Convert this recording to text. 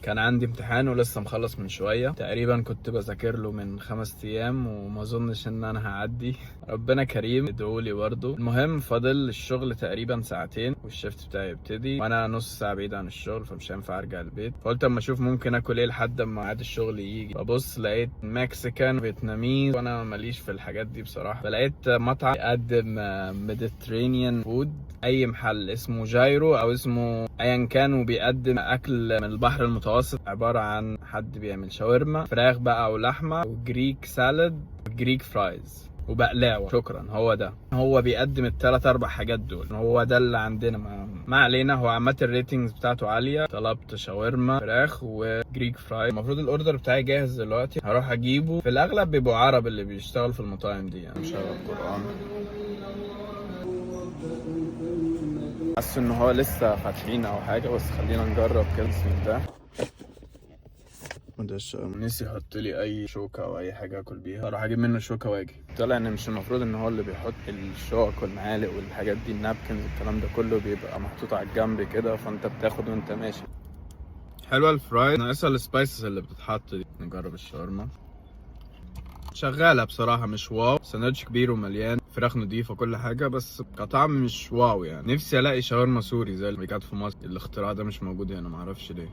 كان عندي امتحان ولسه مخلص من شويه تقريبا، كنت بذاكر له من 5 ايام وما اظنش ان انا هعدي. ربنا كريم، ادعولي برضه. المهم فاضل الشغل تقريبا ساعتين والشيفت بتاعي يبتدي، وانا نص ساعه بعيد عن الشغل فمش هينفع ارجع البيت. فقلت اما اشوف ممكن اكل ايه لحد ما ميعاد الشغل يجي. ببص لقيت مكسيكان فيتناميز، وانا ماليش في الحاجات دي بصراحه. فلقيت مطعم يقدم ميديترينيان فود، اي محل اسمه جايرو او اسمه ايا كان، وبيقدم اكل من البحر المتوسط، عباره عن حد بيعمل شاورما فراخ بقى او لحمه وجريك سالاد وجريك فرايز وبقلاوه. شكرا، هو ده. هو بيقدم الثلاث اربع حاجات دول، هو ده اللي عندنا. ما علينا. هو عامه الريتنجز بتاعته عاليه. طلبت شاورما فراخ وجريك فراي. المفروض الاوردر بتاعي جاهز دلوقتي، هروح اجيبه. في الاغلب بيبقوا عرب اللي بيشتغلوا في المطاعم دي، يعني مشغل القران. حاسس ان هو لسه فاتحين او حاجه، بس خلينا نجرب كده. بسم الله. وده الشاورما. نسي يحط لي اي شوكه او اي حاجه اكل بيها، اروح اجيب منه شوكه واجي. طلع ان مش المفروض ان هو اللي بيحط الشوك والمعالق والحاجات دي، النابكنز الكلام ده كله بيبقى محطوط على الجنب كده، فانت بتاخد وانت ماشي. حلوه الفراي، ناقصها السبايسز اللي بتتحط دي. نجرب الشاورما. شغاله بصراحه، مش واو. ساندوتش كبير ومليان، فراخ نضيفه كل حاجه، بس كطعم مش واو يعني. نفسي الاقي شاورما سوري زي اللي كانت في مصر. الاختراع ده مش موجود هنا، معرفش ليه.